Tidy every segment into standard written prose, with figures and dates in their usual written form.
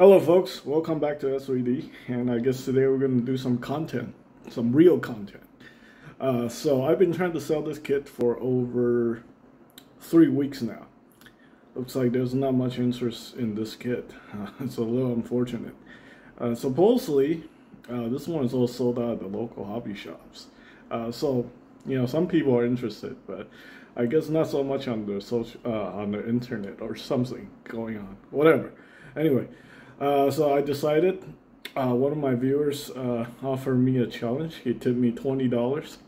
Hello folks, welcome back to S3D, and I guess today we're going to do some content, some real content. So I've been trying to sell this kit for over 3 weeks now. Looks like there's not much interest in this kit. It's a little unfortunate. Supposedly, this one is all sold out at the local hobby shops. So, you know, some people are interested, but I guess not so much on the internet or something going on, whatever. Anyway. So I decided, one of my viewers offered me a challenge. He tipped me $20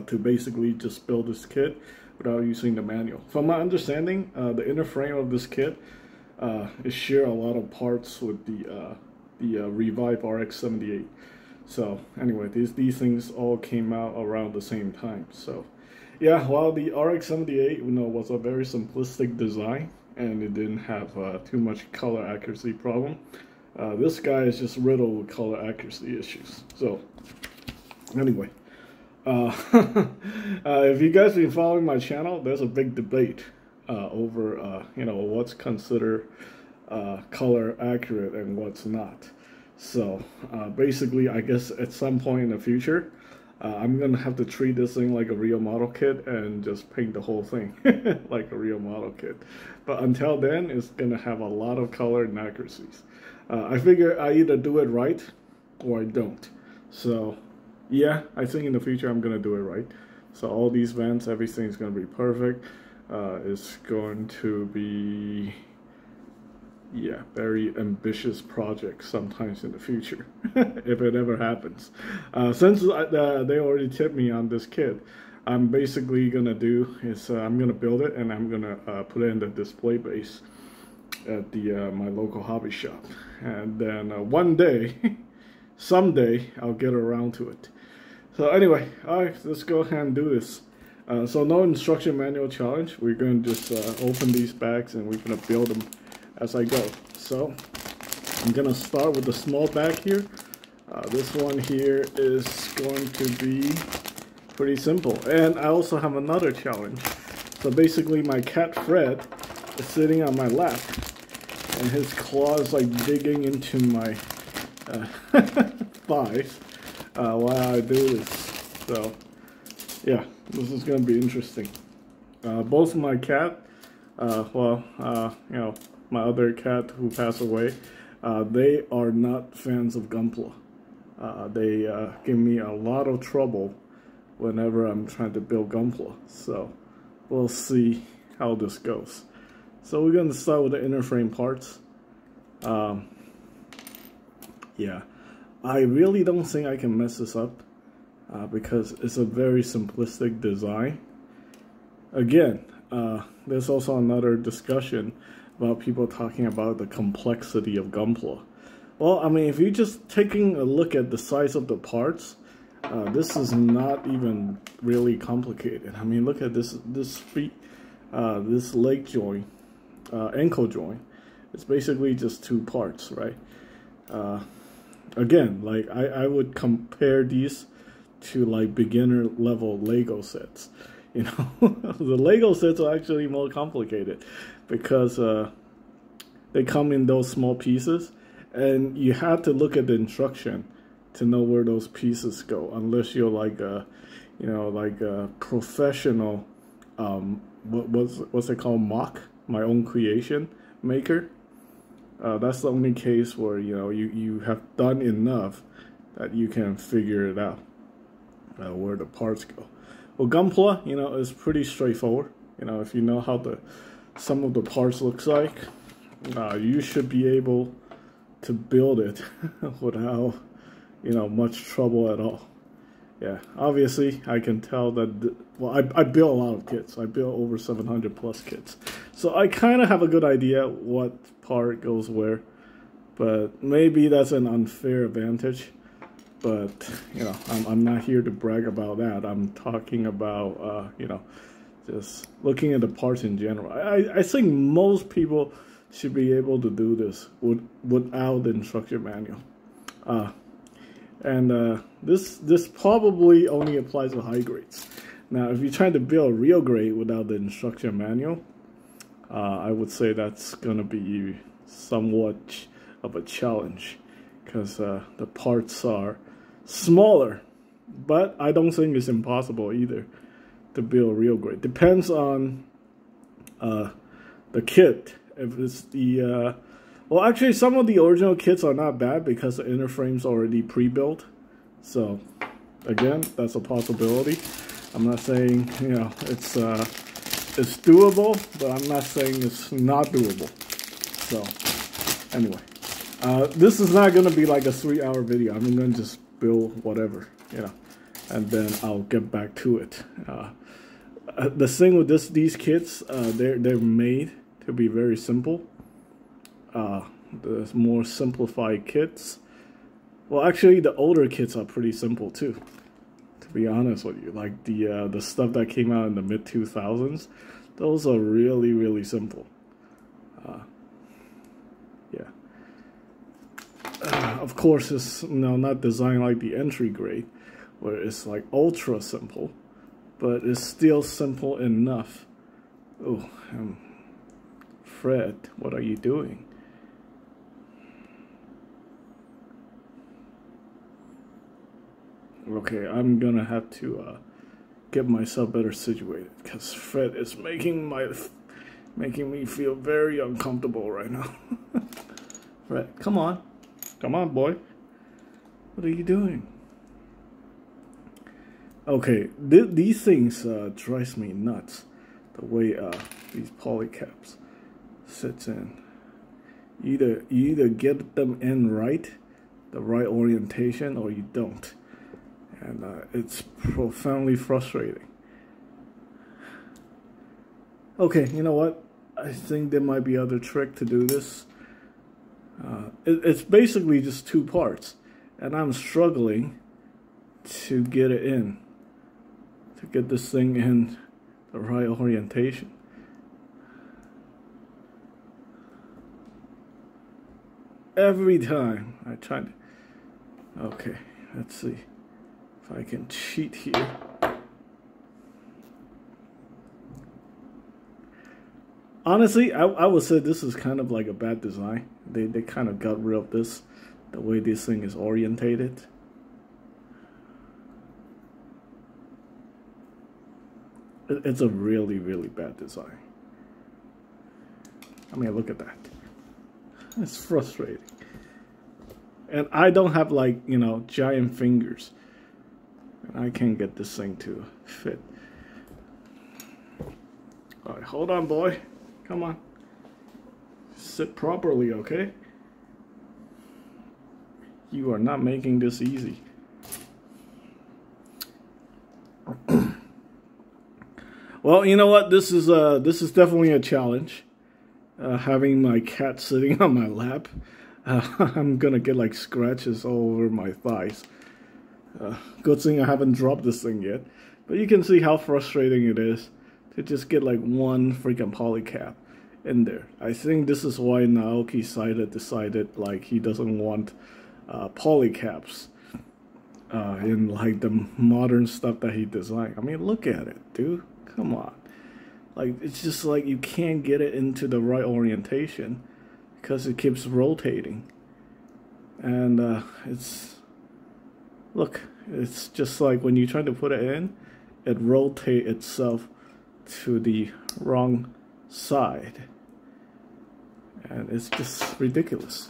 to basically just build this kit without using the manual. From my understanding, the inner frame of this kit is share a lot of parts with the Revive RX-78. So anyway, these things all came out around the same time. So yeah, while the RX-78 was a very simplistic design, and it didn't have too much color accuracy problem. This guy is just riddled with color accuracy issues. So, anyway, if you guys been following my channel, there's a big debate over what's considered color accurate and what's not. So, basically, I guess at some point in the future, I'm gonna have to treat this thing like a real model kit and just paint the whole thing like a real model kit. But until then, it's gonna have a lot of color inaccuracies. I figure I either do it right or I don't. So yeah, I think in the future I'm gonna do it right. So all these vents, everything's gonna be perfect. It's going to be, yeah, very ambitious project sometimes in the future, if it ever happens. Since they already tipped me on this kit, I'm basically gonna do is I'm gonna build it and I'm gonna put it in the display base at the my local hobby shop, and then one day, someday, I'll get around to it. So anyway, all right, let's go ahead and do this. So no instruction manual challenge. We're gonna just open these bags and we're gonna build them as I go. So I'm gonna start with the small bag here. This one here is going to be pretty simple, and I also have another challenge. So basically my cat Fred is sitting on my lap and his claws like digging into my thighs while I do this. So yeah, this is gonna be interesting. Both my cat, my other cat who passed away, they are not fans of Gunpla. They give me a lot of trouble whenever I'm trying to build Gunpla. So we'll see how this goes. So we're going to start with the inner frame parts. Yeah, I really don't think I can mess this up because it's a very simplistic design. Again, there's also another discussion about people talking about the complexity of Gunpla. Well, I mean, if you're just taking a look at the size of the parts, this is not even really complicated. I mean, look at this feet, this leg joint, ankle joint. It's basically just 2 parts, right? Again, like I would compare these to like beginner level Lego sets. You know, the Lego sets are actually more complicated because they come in those small pieces, and you have to look at the instruction to know where those pieces go, unless you're like a, like a professional, what's it called, my own creation maker. That's the only case where you have done enough that you can figure it out where the parts go. Well, Gunpla, is pretty straightforward. If you know how some of the parts looks like, you should be able to build it without, much trouble at all. Yeah, obviously, I can tell that, I build a lot of kits. I build over 700 plus kits. So I kind of have a good idea what part goes where, but maybe that's an unfair advantage. But, I'm not here to brag about that. I'm talking about, just looking at the parts in general. I think most people should be able to do this without the instruction manual. This probably only applies to high grades. Now, if you're trying to build real grade without the instruction manual, I would say that's gonna be somewhat of a challenge because the parts are smaller, but I don't think it's impossible either to build real great. Depends on the kit. If it's the well, actually, some of the original kits are not bad because the inner frame's already pre-built. So, again, that's a possibility. I'm not saying, you know, it's doable, but I'm not saying it's not doable. So, anyway, this is not going to be like a 3-hour video. I'm going to just build whatever, you know, and then I'll get back to it. The thing with these kits, they're made to be very simple. The more simplified kits. Well, actually, the older kits are pretty simple too. To be honest with you, like the stuff that came out in the mid 2000s, those are really, really simple. Yeah. Of course, it's not designed like the entry grade, where it's like ultra simple, but it's still simple enough. Oh, Fred, what are you doing? Okay, I'm gonna have to get myself better situated because Fred is making me feel very uncomfortable right now. Fred, come on, boy. What are you doing? Okay, these things drives me nuts. The way these polycaps sits in. You either get them in right, the right orientation, or you don't. And it's profoundly frustrating. Okay, you know what? I think there might be other trick to do this. It's basically just 2 parts, and I'm struggling to get it in, to get this thing in the right orientation. Every time I try to... Okay, let's see if I can cheat here. Honestly, I would say this is kind of like a bad design. They kind of got rid of this, the way this thing is orientated. It's a really, really bad design. I mean, look at that. It's frustrating. And I don't have, like, you know, giant fingers. I can't get this thing to fit. Alright, hold on, boy. Come on. Sit properly, okay? You are not making this easy. Well, you know what? This is definitely a challenge. Having my cat sitting on my lap. I'm gonna get like scratches all over my thighs. Good thing I haven't dropped this thing yet. But you can see how frustrating it is to just get like one freaking polycap in there. I think this is why Naoki decided like he doesn't want polycaps in like the modern stuff that he designed. I mean, look at it, dude. Come on. Like, it's just like you can't get it into the right orientation because it keeps rotating. And look, it's just like when you try to put it in, it rotates itself to the wrong side. And it's just ridiculous.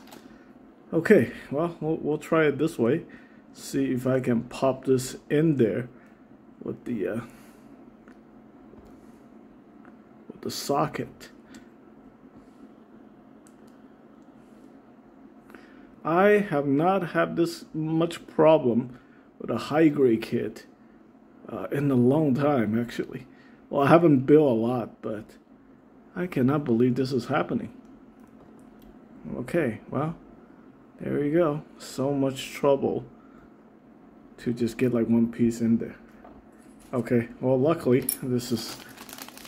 Okay, well, we'll try it this way. See if I can pop this in there with the socket. I have not had this much problem with a high-grade kit in a long time, actually. Well, I haven't built a lot, but I cannot believe this is happening. Okay, well, there you go. So much trouble to just get like one piece in there. Okay, well, luckily this is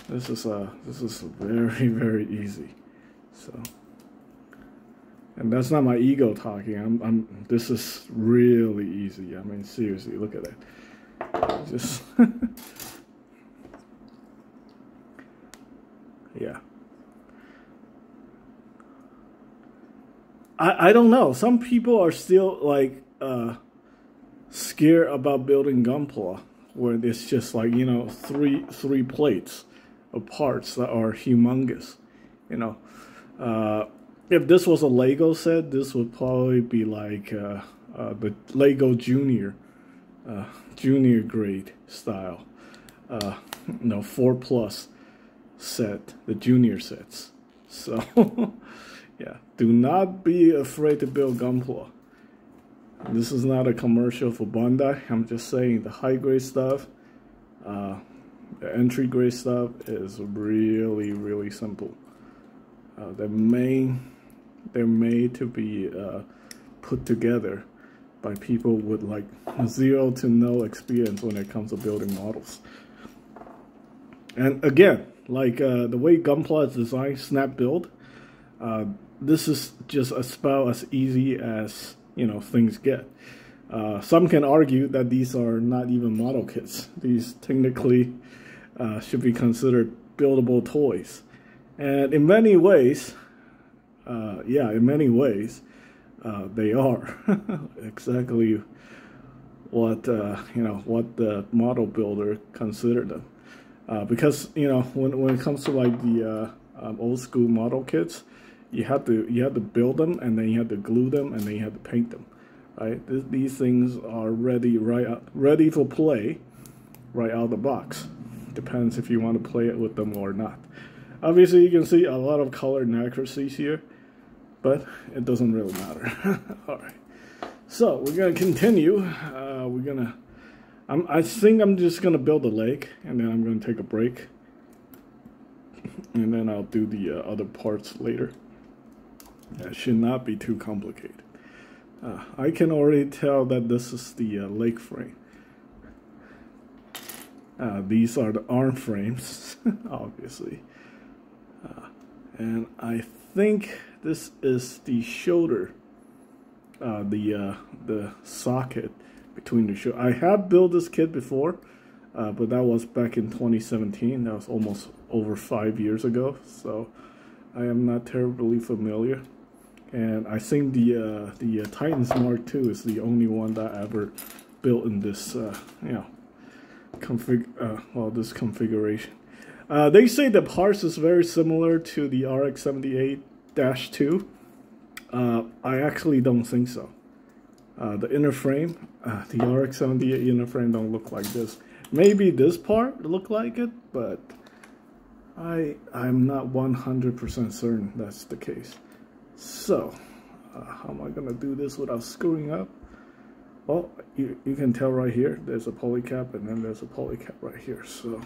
very, very easy. So, and that's not my ego talking. This is really easy. I mean, seriously, look at that. Just yeah. I don't know. Some people are still like scared about building Gunpla, where it's just like, you know, three plates of parts that are humongous. You know, if this was a Lego set, this would probably be like the Lego Junior grade style. You know, 4+ set, the junior sets. So yeah, do not be afraid to build Gunpla. This is not a commercial for Bandai. I'm just saying the high grade stuff, the entry grade stuff is really simple. They're made to be put together by people with like 0 to no experience when it comes to building models. And again, like the way Gunpla is designed, snap build, this is just about as easy as, you know, things get. Some can argue that these are not even model kits. These technically should be considered buildable toys. And in many ways, yeah, in many ways, they are exactly what you know, what the model builder considered them. Because, you know, when it comes to like the old school model kits, you have to build them, and then you have to glue them, and then you have to paint them, right? These things are ready for play right out of the box. Depends if you want to play it with them or not. Obviously, you can see a lot of color inaccuracies here, but it doesn't really matter. All right, so we're gonna continue. I think I'm just gonna build a leg, and then I'm gonna take a break, and then I'll do the other parts later. That should not be too complicated. I can already tell that this is the leg frame. These are the arm frames, obviously. And I think this is the shoulder, the socket between the shoulder. I have built this kit before, but that was back in 2017. That was almost over 5 years ago, so I am not terribly familiar. And I think the Titans Mark II is the only one that I ever built in this you know, this configuration. They say the parts is very similar to the RX-78-2. I actually don't think so. The inner frame, the RX-78 inner frame don't look like this. Maybe this part look like it, but I'm not 100% certain that's the case. So, how am I gonna do this without screwing up? Well, you can tell right here, there's a polycap, and then there's a polycap right here, so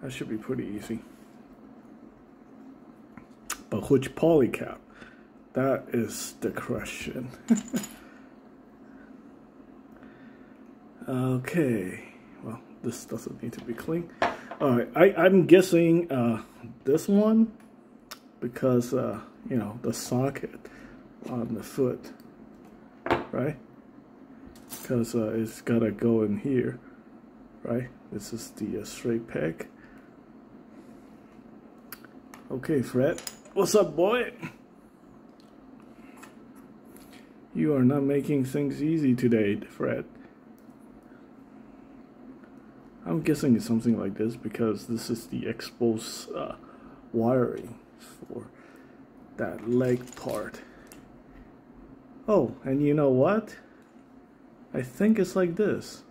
that should be pretty easy. But which polycap? That is the question. Okay, well, this doesn't need to be clean. Alright, I'm guessing this one, because, you know, the socket on the foot, right? Because it's gotta go in here, right? This is the straight peg. Okay, Fred, what's up, boy? You are not making things easy today, Fred. I'm guessing it's something like this, because this is the exposed wiring for that leg part. Oh, and you know what? I think it's like this.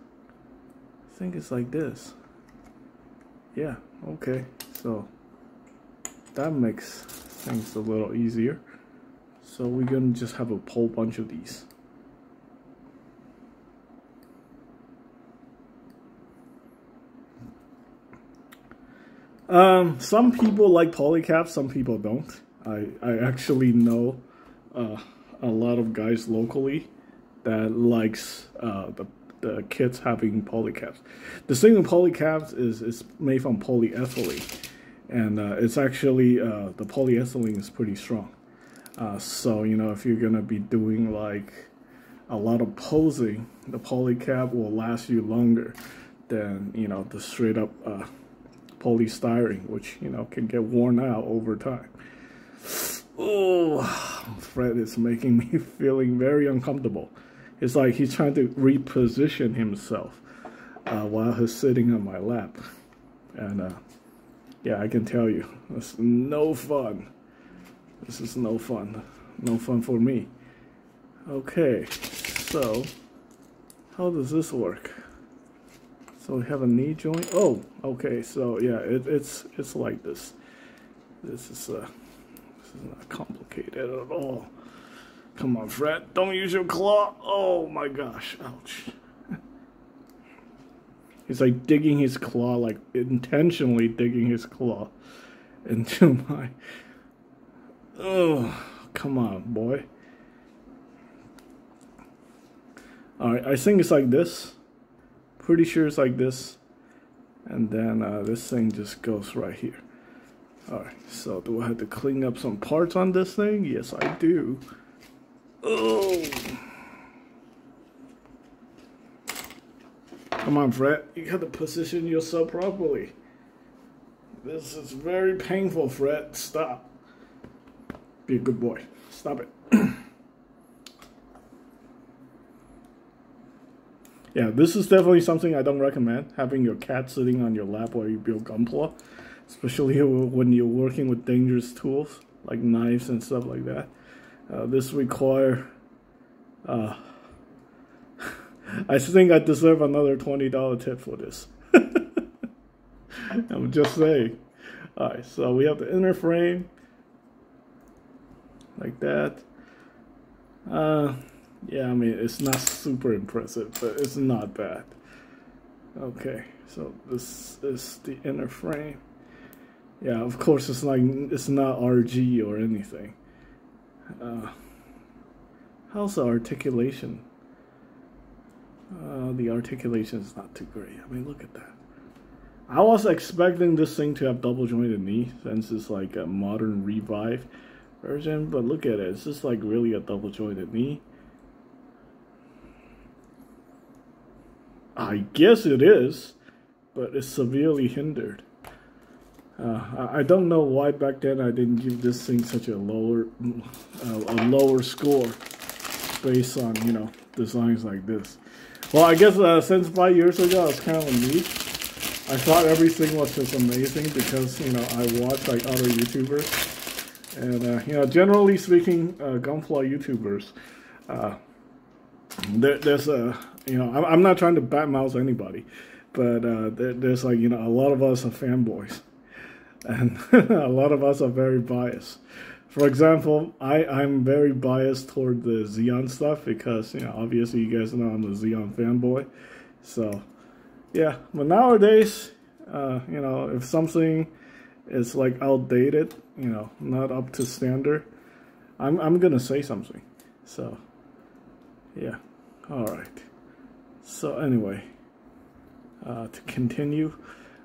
I think it's like this. Yeah, okay. So that makes things a little easier. So we're gonna just have a whole bunch of these. Some people like polycaps, some people don't. I actually know a lot of guys locally that likes the kits having polycaps. The thing with polycaps is it's made from polyethylene, and it's actually the polyethylene is pretty strong. So, you know, if you're gonna be doing like a lot of posing, the polycap will last you longer than, you know, the straight up polystyrene, which, you know, can get worn out over time. Oh, Fred is making me feeling very uncomfortable. It's like he's trying to reposition himself while he's sitting on my lap. And yeah, I can tell you, it's no fun. This is no fun. No fun for me. Okay, so how does this work? So we have a knee joint. Oh, okay. So yeah, it's like this. This is not complicated at all. Come on, Fred. Don't use your claw. Oh my gosh. Ouch. He's like digging his claw, like intentionally digging his claw into my... Oh, come on, boy. Alright, I think it's like this. Pretty sure it's like this. And then this thing just goes right here. Alright, so do I have to clean up some parts on this thing? Yes, I do. Oh! Come on, Fred. You got to position yourself properly. This is very painful, Fred. Stop. Be a good boy. Stop it. Yeah, this is definitely something I don't recommend. Having your cat sitting on your lap while you build Gunpla. Especially when you're working with dangerous tools, like knives and stuff like that. This require... I think I deserve another $20 tip for this. I'm just saying. Alright, so we have the inner frame. Like that. Yeah, I mean, it's not super impressive, but it's not bad. Okay, so this is the inner frame. Yeah, of course, it's not RG or anything. How's the articulation? The articulation is not too great. I mean, look at that. I was expecting this thing to have double jointed knee since it's like a modern revive version, but look at it. It's just like really a double jointed knee. I guess it is, but it's severely hindered. I don't know why back then I didn't give this thing such a lower score based on, you know, designs like this. Well, I guess since 5 years ago, it's kind of a niche. I thought everything was just amazing because, you know, I watched like other YouTubers. And, you know, generally speaking, Gunpla YouTubers, there's a, you know, I'm not trying to badmouth anybody, but there's like, you know, a lot of us are fanboys. And a lot of us are very biased. For example, I'm very biased toward the Xeon stuff because, you know, obviously you guys know I'm a Xeon fanboy. So, yeah. But nowadays, you know, if something is like outdated, you know, not up to standard, I'm gonna say something. So, yeah. All right. So anyway, to continue.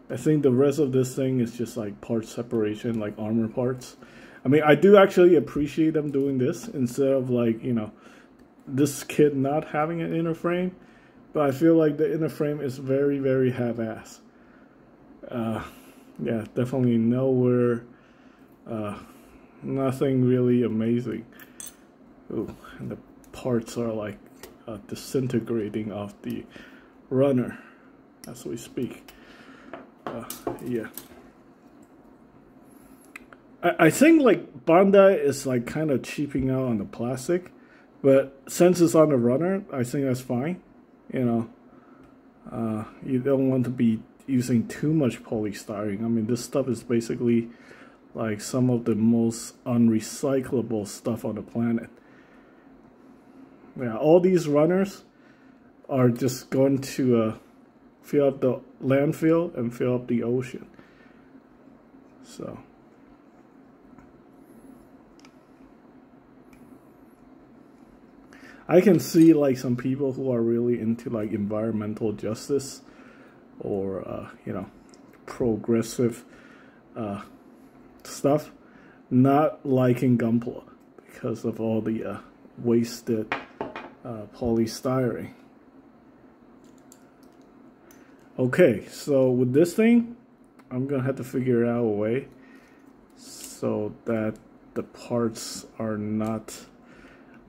I think the rest of this thing is just like part separation, like armor parts. I mean, I do actually appreciate them doing this instead of like, you know, this kit not having an inner frame. But I feel like the inner frame is very, very half-ass. Yeah, definitely nowhere, nothing really amazing. Ooh, and the parts are like disintegrating off the runner as we speak. Yeah. I think like Bandai is like kind of cheaping out on the plastic, but since it's on the runner, I think that's fine. You know, you don't want to be using too much polystyrene. I mean, this stuff is basically like some of the most unrecyclable stuff on the planet. Yeah, all these runners are just going to fill up the landfill and fill up the ocean. So I can see like some people who are really into like environmental justice or you know, progressive stuff not liking Gunpla because of all the wasted polystyrene. Okay, so with this thing, I'm gonna have to figure out a way so that the parts are not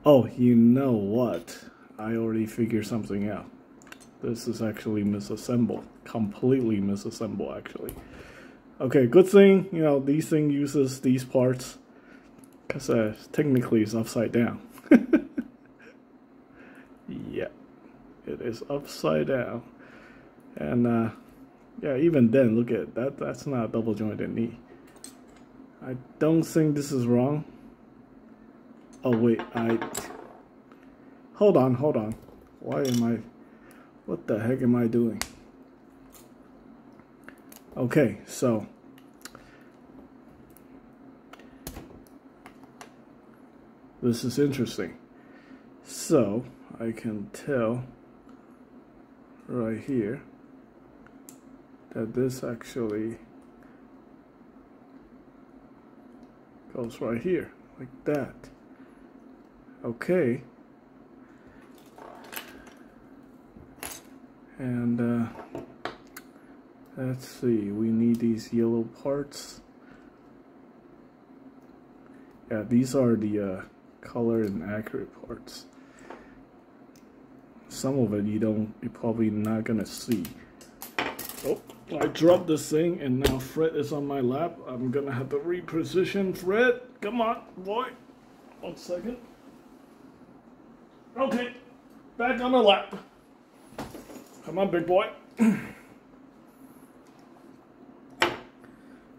Oh, you know what? I already figured something out. This is actually misassembled. Completely misassembled, actually. Okay, good thing, you know, these thing uses these parts. Because technically it's upside down. Yeah, it is upside down. And yeah, even then, look at that. That's not a double jointed knee. I don't think this is wrong. Oh wait, hold on. Why am I? What the heck am I doing? Okay, so this is interesting. So I can tell right here that this actually goes right here, like that. Okay. And let's see, we need these yellow parts. Yeah, these are the color and accurate parts. Some of it you're probably not gonna see. Oh, I dropped this thing and now Fred is on my lap. I'm gonna have to reposition Fred. Come on, boy. 1 second. Okay, back on the lap. Come on, big boy.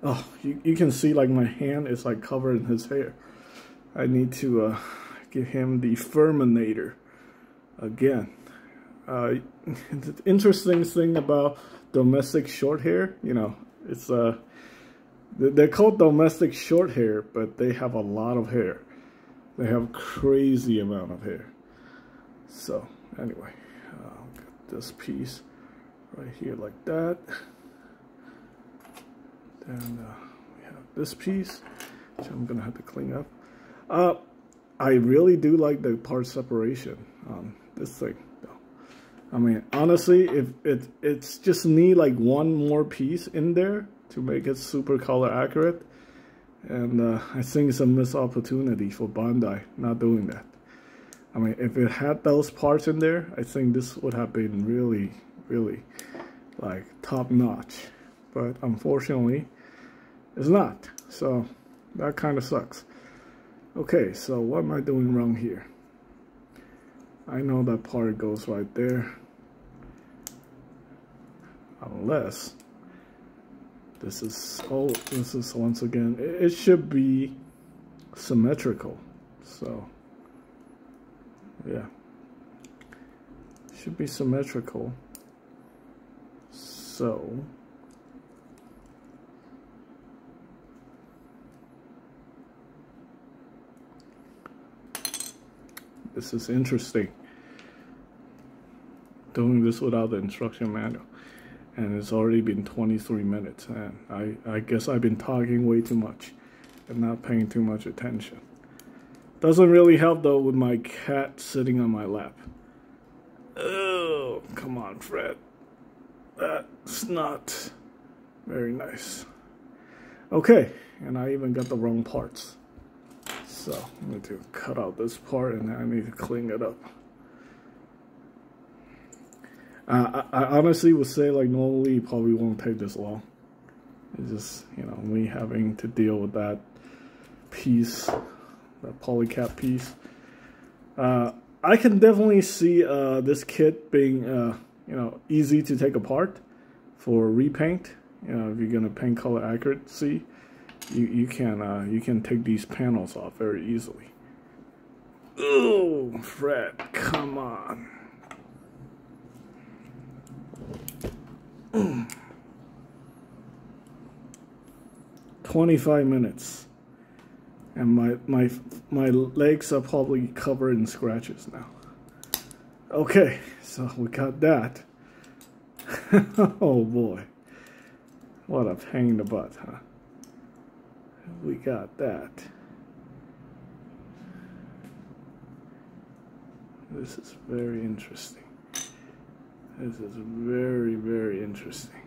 Oh, you can see like my hand is like covered in his hair. I need to give him the Furminator again. The interesting thing about domestic short hair, you know, it's they're called domestic short hair, but they have a lot of hair. They have crazy amount of hair. So anyway, I'll get this piece right here like that. Then we have this piece, which I'm gonna have to clean up. I really do like the part separation on this thing, though. I mean, honestly, if it's just need like one more piece in there to make it super color accurate, and I think it's a missed opportunity for Bandai not doing that. I mean, if it had those parts in there, I think this would have been really, really like top notch. But unfortunately, it's not. So that kind of sucks. Okay, so what am I doing wrong here? I know that part goes right there. Unless this is, oh, this is once again, it should be symmetrical. So yeah, should be symmetrical. So this is interesting. Doing this without the instruction manual. And it's already been 23 minutes. And I guess I've been talking way too much and not paying too much attention. Doesn't really help though with my cat sitting on my lap. Oh, come on, Fred. That's not very nice. Okay, and I even got the wrong parts. So I need to cut out this part and I need to clean it up. I honestly would say like normally it probably won't take this long. It's just, you know, me having to deal with that piece, that polycap piece. I can definitely see this kit being, you know, easy to take apart for repaint. You know, if you're gonna paint color accuracy, you can take these panels off very easily. Oh, Fred, come on. 25 minutes, and my legs are probably covered in scratches now. Okay, so we got that. Oh boy, what a pain in the butt, huh? We got that. This is very interesting. This is very, very interesting.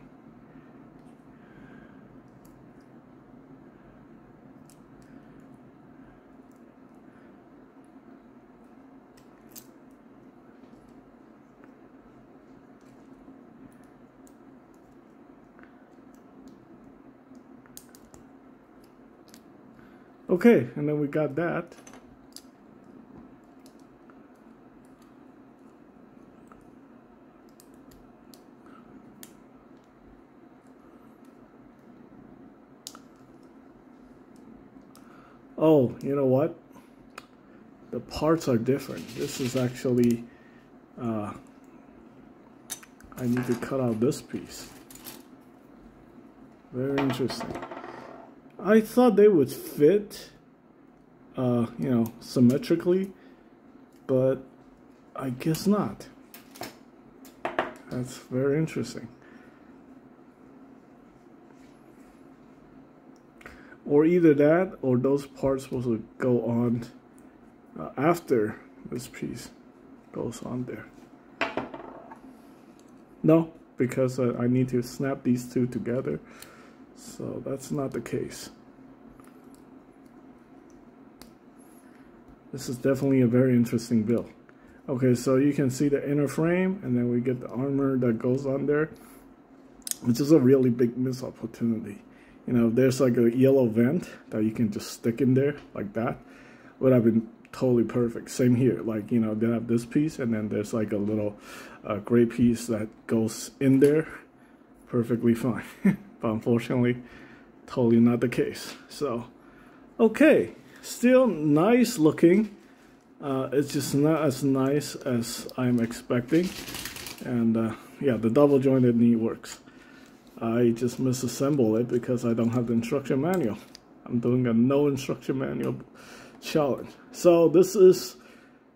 Okay, and then we got that. Oh, you know what? The parts are different. This is actually, I need to cut out this piece. Very interesting. I thought they would fit, you know, symmetrically, but I guess not. That's very interesting. Or either that, or those parts supposed to go on after this piece goes on there. No, because I need to snap these two together, so that's not the case. This is definitely a very interesting build. Okay, so you can see the inner frame, and then we get the armor that goes on there, which is a really big missed opportunity. You know, there's like a yellow vent that you can just stick in there like that. Would have been totally perfect. Same here, like, you know, they have this piece, and then there's like a little gray piece that goes in there. Perfectly fine. But unfortunately, totally not the case. So, okay, still nice looking. It's just not as nice as I'm expecting. And yeah, the double jointed knee works. I just misassembled it because I don't have the instruction manual. I'm doing a no instruction manual challenge. So this is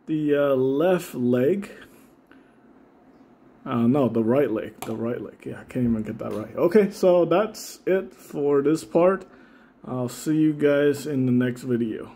the left leg. No, the right leg. The right leg. Yeah, I can't even get that right. Okay, so that's it for this part. I'll see you guys in the next video.